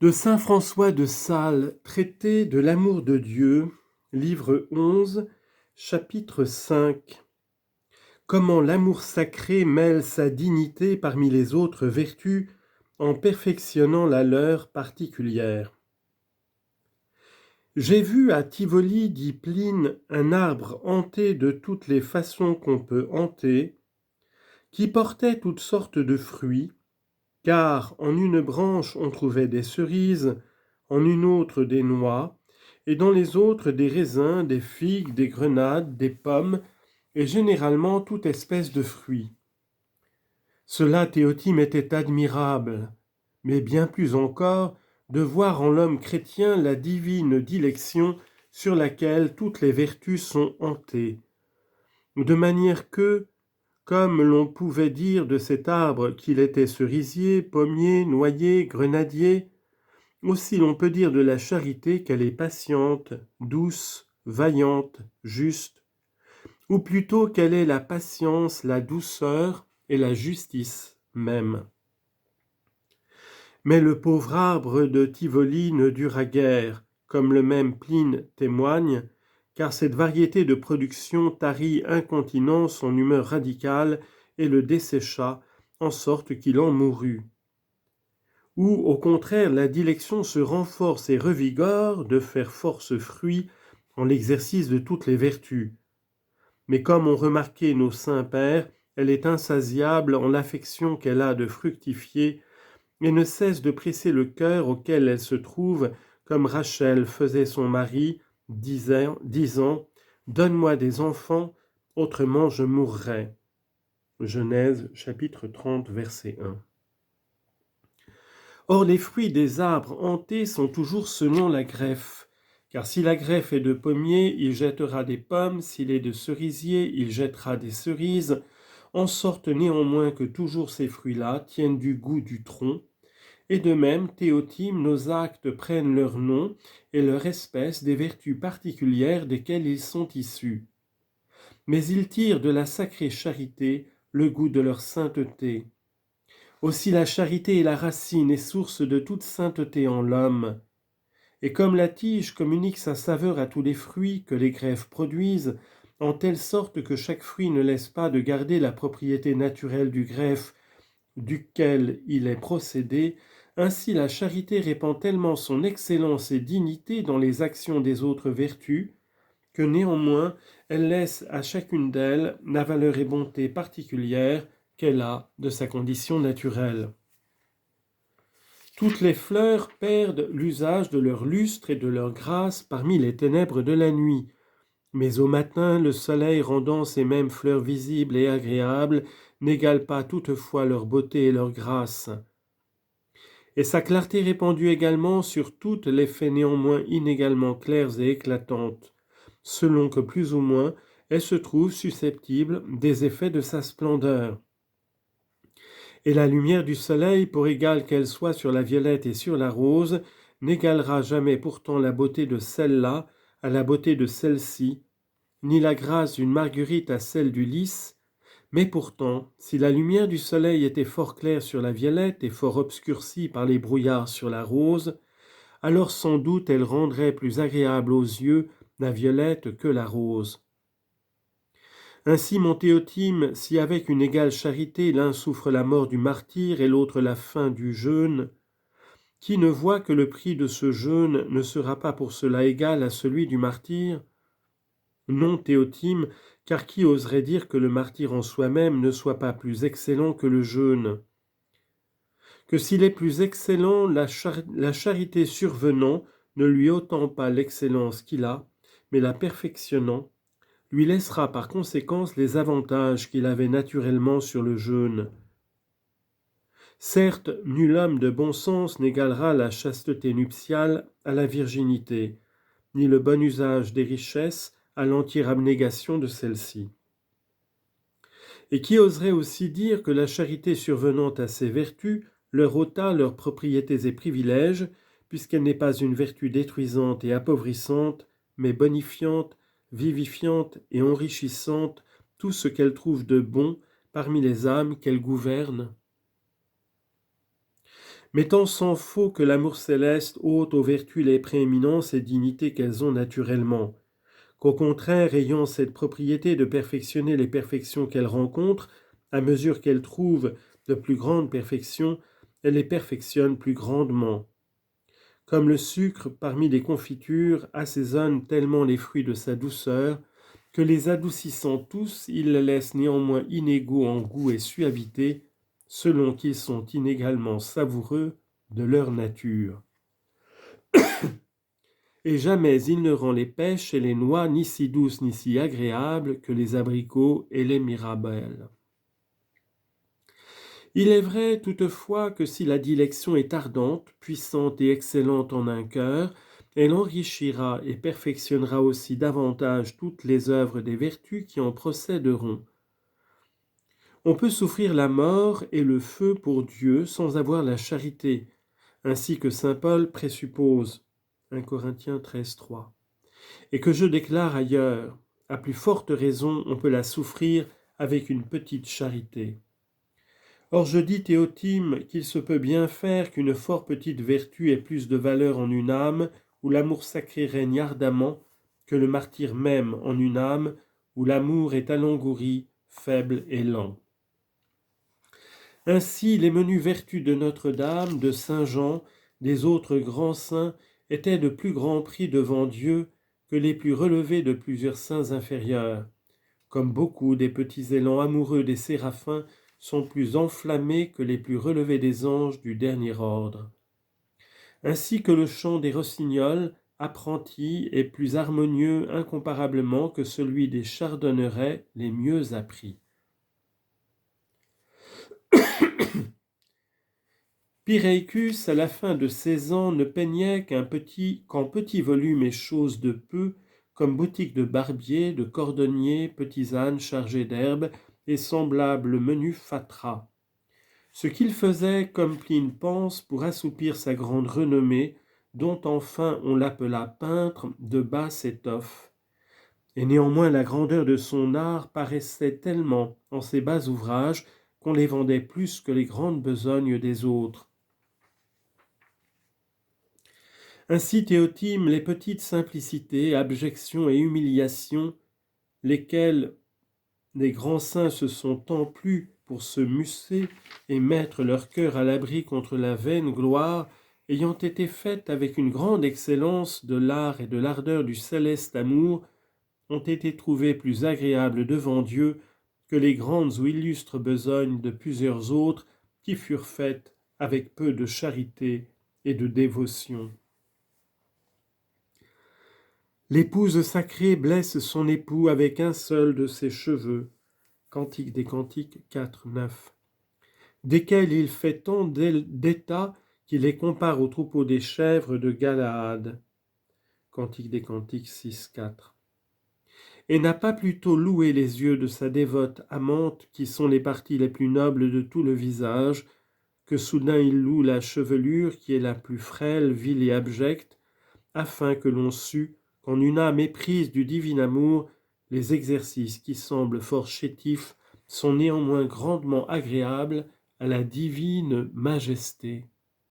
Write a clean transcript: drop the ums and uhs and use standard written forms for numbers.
De saint François de Sales, traité de l'amour de Dieu, livre 11, chapitre 5. Comment l'amour sacré mêle sa dignité parmi les autres vertus en perfectionnant la leur particulière. J'ai vu à Tivoli, dit Pline, un arbre hanté de toutes les façons qu'on peut hanter, qui portait toutes sortes de fruits, car en une branche on trouvait des cerises, en une autre des noix, et dans les autres des raisins, des figues, des grenades, des pommes, et généralement toute espèce de fruits. Cela, Théotime, était admirable, mais bien plus encore, de voir en l'homme chrétien la divine dilection sur laquelle toutes les vertus sont hantées, de manière que, comme l'on pouvait dire de cet arbre qu'il était cerisier, pommier, noyer, grenadier, aussi l'on peut dire de la charité qu'elle est patiente, douce, vaillante, juste, ou plutôt qu'elle est la patience, la douceur et la justice même. Mais le pauvre arbre de Tivoli ne dura guère, comme le même Pline témoigne, car cette variété de production tarit incontinent son humeur radicale et le dessécha, en sorte qu'il en mourut. Ou, au contraire, la dilection se renforce et revigore de faire force fruit en l'exercice de toutes les vertus. Mais comme ont remarqué nos saints pères, elle est insatiable en l'affection qu'elle a de fructifier et ne cesse de presser le cœur auquel elle se trouve, comme Rachel faisait son mari, disant « Donne-moi des enfants, autrement je mourrai ». Genèse chapitre 30, verset 1. Or les fruits des arbres hantés sont toujours selon la greffe, car si la greffe est de pommier, il jettera des pommes, s'il est de cerisier, il jettera des cerises, en sorte néanmoins que toujours ces fruits-là tiennent du goût du tronc. Et de même, Théotime, nos actes prennent leur nom et leur espèce des vertus particulières desquelles ils sont issus. Mais ils tirent de la sacrée charité le goût de leur sainteté. Aussi la charité est la racine et source de toute sainteté en l'homme. Et comme la tige communique sa saveur à tous les fruits que les greffes produisent, en telle sorte que chaque fruit ne laisse pas de garder la propriété naturelle du greffe duquel il est procédé, ainsi la charité répand tellement son excellence et dignité dans les actions des autres vertus, que néanmoins elle laisse à chacune d'elles la valeur et bonté particulière qu'elle a de sa condition naturelle. Toutes les fleurs perdent l'usage de leur lustre et de leur grâce parmi les ténèbres de la nuit, mais au matin le soleil rendant ces mêmes fleurs visibles et agréables n'égale pas toutefois leur beauté et leur grâce. Et sa clarté répandue également sur toutes les fait néanmoins inégalement claires et éclatantes, selon que plus ou moins elle se trouve susceptible des effets de sa splendeur. Et la lumière du soleil, pour égale qu'elle soit sur la violette et sur la rose, n'égalera jamais pourtant la beauté de celle-là à la beauté de celle-ci, ni la grâce d'une marguerite à celle du lys, mais pourtant, si la lumière du soleil était fort claire sur la violette et fort obscurcie par les brouillards sur la rose, alors sans doute elle rendrait plus agréable aux yeux la violette que la rose. Ainsi, mon Théotime, si avec une égale charité l'un souffre la mort du martyr et l'autre la fin du jeûne, qui ne voit que le prix de ce jeûne ne sera pas pour cela égal à celui du martyr? Non, Théotime, car qui oserait dire que le martyr en soi-même ne soit pas plus excellent que le jeûne? Que s'il est plus excellent, la charité survenant ne lui ôtant pas l'excellence qu'il a, mais la perfectionnant, lui laissera par conséquence les avantages qu'il avait naturellement sur le jeûne. Certes, nul homme de bon sens n'égalera la chasteté nuptiale à la virginité, ni le bon usage des richesses à l'entière abnégation de celle-ci. Et qui oserait aussi dire que la charité survenant à ces vertus leur ôta leurs propriétés et privilèges, puisqu'elle n'est pas une vertu détruisante et appauvrissante, mais bonifiante, vivifiante et enrichissante tout ce qu'elle trouve de bon parmi les âmes qu'elle gouverne? Mais tant s'en faut que l'amour céleste ôte aux vertus les prééminences et dignités qu'elles ont naturellement, qu'au contraire, ayant cette propriété de perfectionner les perfections qu'elles rencontrent, à mesure qu'elles trouvent de plus grandes perfections, elle les perfectionne plus grandement. Comme le sucre parmi les confitures assaisonne tellement les fruits de sa douceur, que les adoucissant tous, il les laisse néanmoins inégaux en goût et suavité, selon qu'ils sont inégalement savoureux de leur nature. Et jamais il ne rend les pêches et les noix ni si douces ni si agréables que les abricots et les mirabelles. Il est vrai toutefois que si la dilection est ardente, puissante et excellente en un cœur, elle enrichira et perfectionnera aussi davantage toutes les œuvres des vertus qui en procéderont. On peut souffrir la mort et le feu pour Dieu sans avoir la charité, ainsi que saint Paul présuppose, 1 Corinthiens 13:3, et que je déclare ailleurs, à plus forte raison on peut la souffrir avec une petite charité. Or je dis, Théotime, qu'il se peut bien faire qu'une fort petite vertu ait plus de valeur en une âme où l'amour sacré règne ardemment que le martyre même en une âme où l'amour est alangouri, faible et lent. Ainsi, les menues vertus de Notre-Dame, de Saint Jean, des autres grands saints étaient de plus grand prix devant Dieu que les plus relevés de plusieurs saints inférieurs, comme beaucoup des petits élans amoureux des séraphins sont plus enflammés que les plus relevés des anges du dernier ordre. Ainsi que le chant des rossignols, apprentis, est plus harmonieux incomparablement que celui des chardonnerets les mieux appris. Pyréicus, à la fin de 16 ans, ne peignait qu'en petit volume et chose de peu, comme boutique de barbier, de cordonnier, petits ânes chargés d'herbes et semblables menus fatras. Ce qu'il faisait, comme Pline pense, pour assoupir sa grande renommée, dont enfin on l'appela peintre de basse étoffe. Et néanmoins la grandeur de son art paraissait tellement en ses bas ouvrages qu'on les vendait plus que les grandes besognes des autres. Ainsi Théotime, les petites simplicités, abjections et humiliations, lesquelles les grands saints se sont tant plu pour se musser et mettre leur cœur à l'abri contre la vaine gloire, ayant été faites avec une grande excellence de l'art et de l'ardeur du céleste amour, ont été trouvées plus agréables devant Dieu que les grandes ou illustres besognes de plusieurs autres qui furent faites avec peu de charité et de dévotion. L'épouse sacrée blesse son époux avec un seul de ses cheveux. Cantique des Cantiques 4:9, desquels il fait tant d'état qu'il les compare aux troupeaux des chèvres de Galaad. Cantique des Cantiques 6:4. Et n'a pas plutôt loué les yeux de sa dévote amante, qui sont les parties les plus nobles de tout le visage, que soudain il loue la chevelure qui est la plus frêle, vile et abjecte, afin que l'on sût qu'en une âme éprise du divin amour, les exercices qui semblent fort chétifs sont néanmoins grandement agréables à la divine majesté.